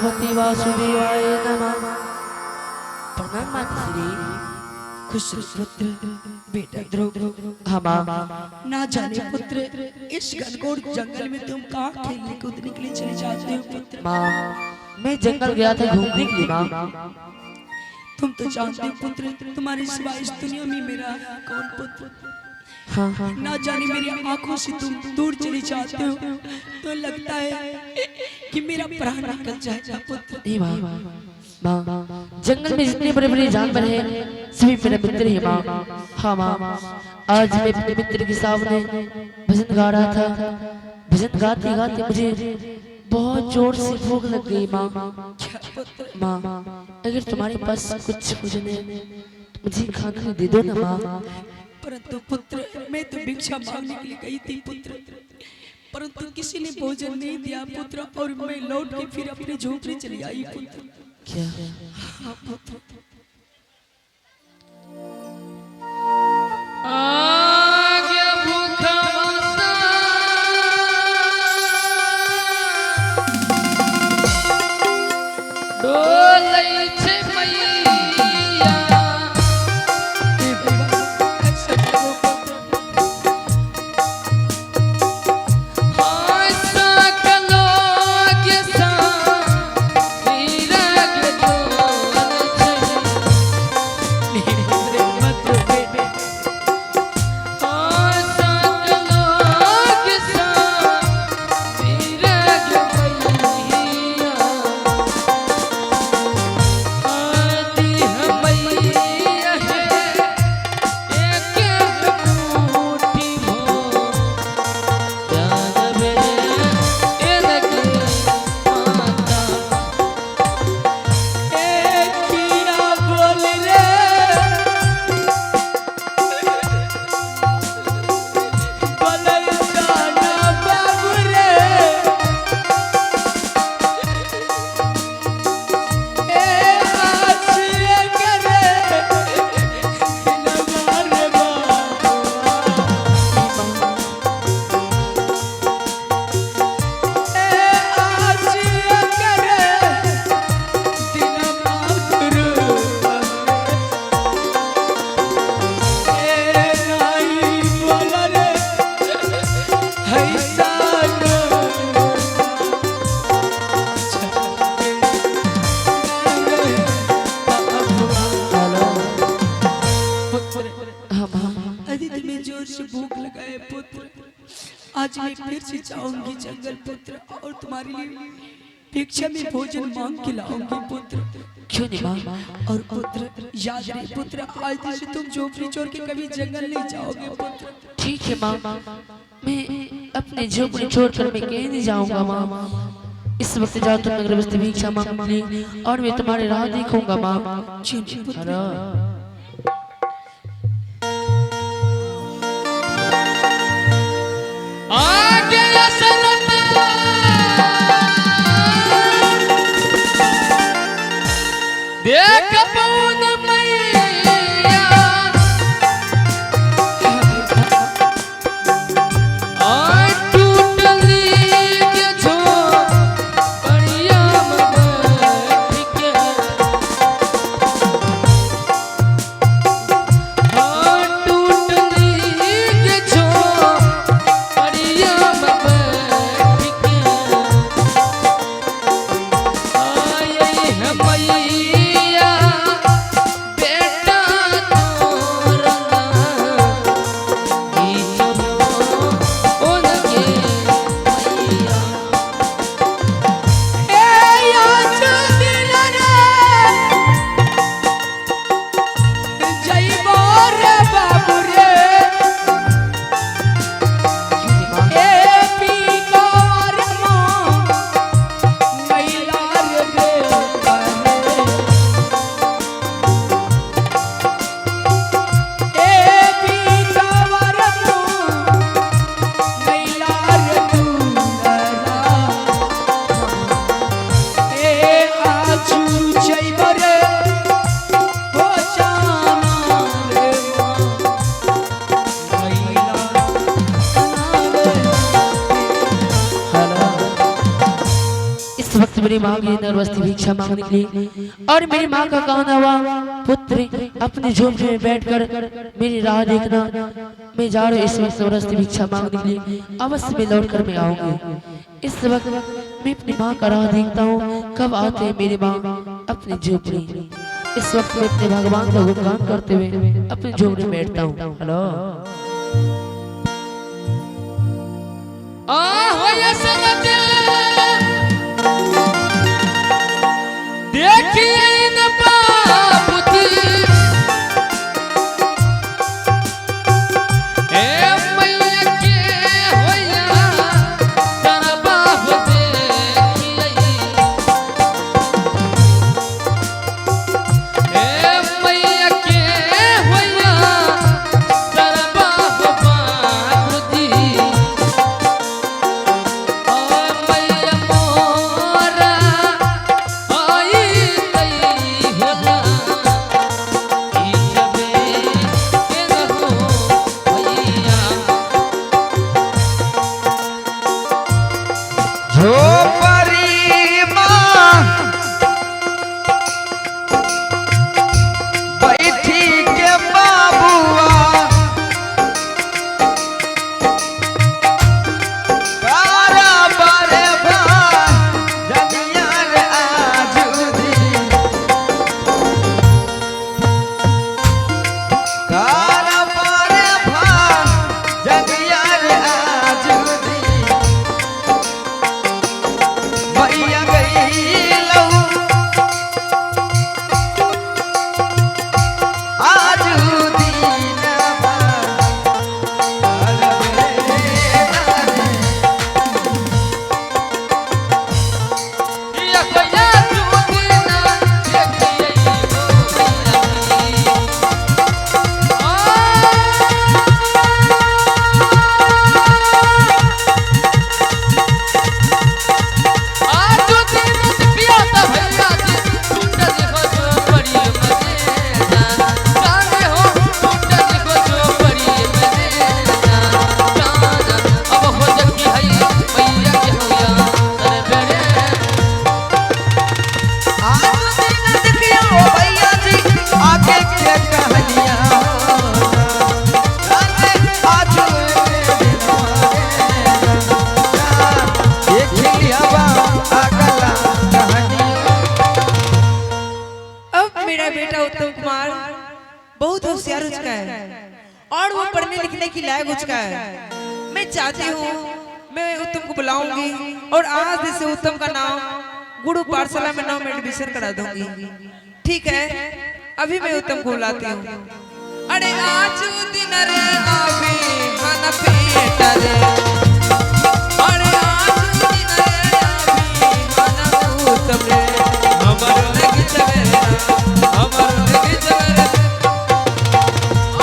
भगवती वासुदेवाय नमः। प्रणाम माताश्री। खुश पुत्र बेटा ध्रुव। हाँ माँ। ना जाने पुत्र इस घनघोर जंगल में तुम कहाँ खेलने कूदने के लिए चले जाते हो पुत्र? माँ मैं जंगल गया था घूमने के लिए माँ। तुम तो जानते हो पुत्र तुम्हारे सिवा इस दुनिया में मेरा कौन पुत्र? हाँ हाँ ना जाने मेरी आंखों से तुम दूर चले जाते हो तो लगता है कि मेरा प्राण निकल जाएगा पुत्र। नहीं माँ, माँ जंगल में जितने बड़े बड़े जानवर हैं सभी मेरे मित्र हैं माँ। हाँ माँ आज मैं अपने मित्र के सामने भजन गा रहा था। भजन गाते गाते मुझे बहुत जोर से भूख लग गई माँ। माँ अगर तुम्हारे पास कुछ भोजन है तो मुझे खाना दे दो ना माँ। परंतु पुत्र मैं तो भिक्षा मांगने के लिए गई थी पुत्र, परंतु किसी ने भोजन नहीं दिया पुत्र और मैं लौट के फिर अपने झोपड़ी चली आई पुत्र। क्या? हाँ पुत्र। आज मैं फिर से जाऊंगी जंगल पुत्र और तुम्हारे लिए भिक्षा में भोजन मांग के लाऊंगी पुत्र। क्यों नहीं माँ? और पुत्र याद रहे पुत्र आज से तुम झोपड़ी छोड़ के कभी जंगल नहीं जाओगे पुत्र। ठीक है माँ मैं अपने झोपड़ी छोड़कर मैं कहीं नहीं जाऊंगा माँ। इस वक्त जाओ तुम नगर बस्ती भिक्षा मांग ली और मैं तुम्हारे राह देखूंगा माँ। देख पौन मैया आज टूटली के झोपड़िया में बैठ के इस वक्त मेरी माँ की नरवस्ती भिक्षा मांगने के लिए और मेरी माँ का कहना हुआ पुत्र अपने झोपड़ी में बैठकर मेरी राह देखना। मैं जा रहा हूँ इस वक्त नरवस्ती भिक्षा मांगने के लिए, अवश्य मैं लौट कर मैं आऊंगी। इस वक्त मैं अपनी माँ का राह देखता हूँ, कब आते हैं मेरी माँ अपनी झोपड़ी। इस वक्त मैं अपने भगवान का गुणगान करते हुए अपनी झोपड़ी में बैठता हूँ। हेलो होया समझ देखिए न बाबूजी ए मैया के होया तेरा बाबू देखिए ए मैया के होया तेरा बाबू बाबूजी बहुत होशियार उचका है और वो पढ़ने लिखने की लायक उचका है। मैं चाहती हूँ मैं उत्तम को बुलाऊंगी और आज से उत्तम का नाम गुरु पाठशाला में नाम एडमिशन करा दूंगी। ठीक है, अभी मैं उत्तम को बुलाती हूँ। अरे आज दिन रे आवे खाना पेट रे, अरे आज दिन रे आवे खाना उत्तम रे, हमर लग चवेरा हमर लग चवेरा,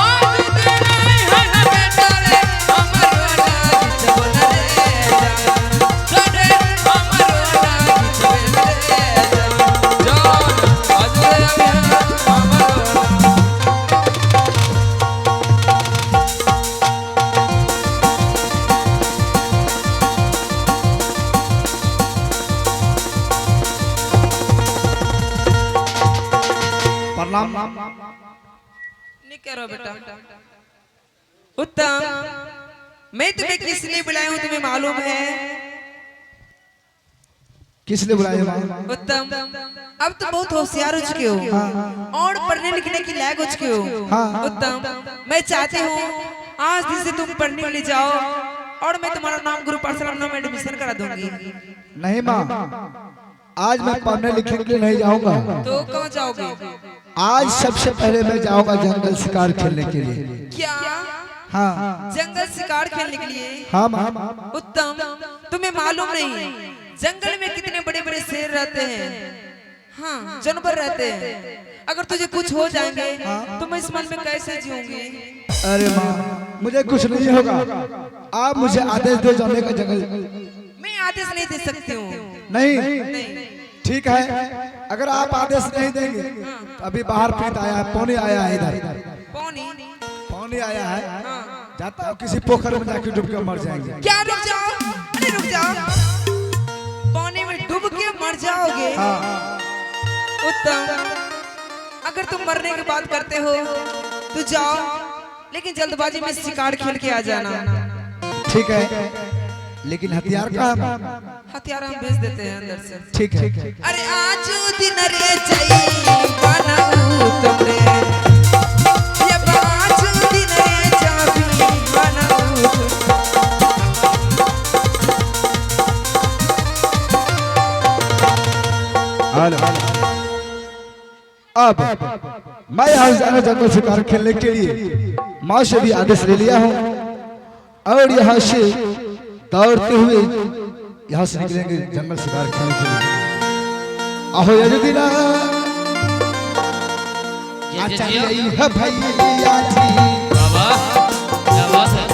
आज दिन रे खाना पेट रे, हमर लग चवेरा रे, सडे हमर लग चवेरा रे, जान आज रे हमर नहीं करो बेटा। उत्तम, मैं तुम्हें किस लिए बुलाया हूँ तुम्हें मालूम है? किस लिए बुलाया माँ? उत्तम, अब तुम बहुत होशियार हो चुके हो और पढ़ने लिखने की लायक हो चुके हो। हाँ। उत्तम, मैं चाहती हूँ आज दिन से तुम पढ़ने के लिए जाओ और मैं तुम्हारा नाम गुरु पाठशाला में एडमिशन करा दूंगी। नहीं माँ, आज मैं पढ़ने लिखने के लिए नहीं जाऊंगा। तो कहाँ जाओगे? आज सबसे पहले मैं जाऊंगा जंगल शिकार खेलने के लिए। क्या? हाँ जंगल शिकार खेलने के लिए? हाँ माँ। उत्तम, तुम्हें मालूम नहीं जंगल में कितने बड़े बड़े शेर रहते हैं, हाँ जानवर रहते हैं। अगर तुझे कुछ हो जाएंगे तो मैं इस मन में कैसे जीऊंगी? अरे माँ, मुझे कुछ नहीं होगा। आप मुझे आदेश दो जाने का जंगल। मैं आदेश नहीं दे सकती हूँ। नहीं ठीक है, अगर आप आदेश नहीं देंगे तो अभी बाहर प्रीत आया है, पौनी आया है इधर। पौनी आया है, जाता हूँ किसी पोखर में जाके डूब के मर जाएंगे। क्या? रुक जाओ, अरे रुक जाओ। पानी में डूब के मर जाओगे हाँ उत्तम, अगर तुम मरने की बात करते हो तो जाओ, लेकिन जल्दबाजी में शिकार खेल के आ जाना। ठीक है, लेकिन हथियार कहाँ? हथियार हम भेज देते हैं अंदर से। ठीक है। अरे आज दिन रे जई बनाऊ तुमरे, ये आज दिन रे जाबी बनाऊ। हेलो, अब मैं यहाँ जाना जंगल शिकार खेलने के लिए माँ से भी आदेश ले लिया हूँ और यहाँ से दौड़ते हुए यहाँ से निकलेंगे जंगल शिकार खेलने के लिए। आहो यजुदीना अच्छा यही है भैया जी बाबा क्या बात है।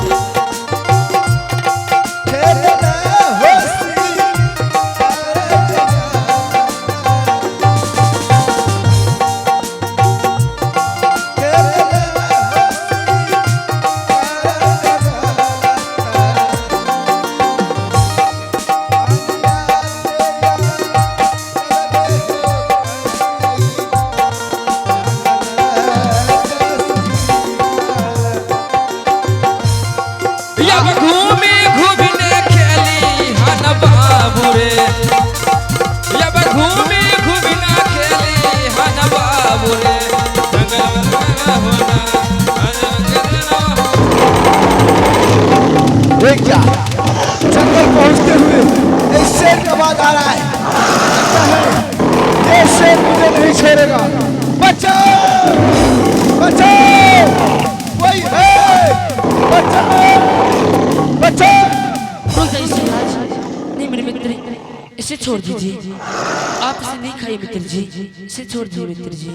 खेलना होशी अब घूमी घूमने खेली हन बाबू रे, अब घूमी घूमना खेली हन बाबू रे, देख क्या जंगल पहुंचते हुए एक शेर का आवाज आ रहा है। लगता है ये शेर मुझे नहीं छोड़ेगा। बचाओ बचाओ, कोई है, बचाओ बचाओ। रुक जाइए महाराज, नहीं मेरे मित्र, इसे छोड़ दीजिए। आप इसे नहीं खाइए मित्र जी, इसे छोड़ दीजिए मित्र जी।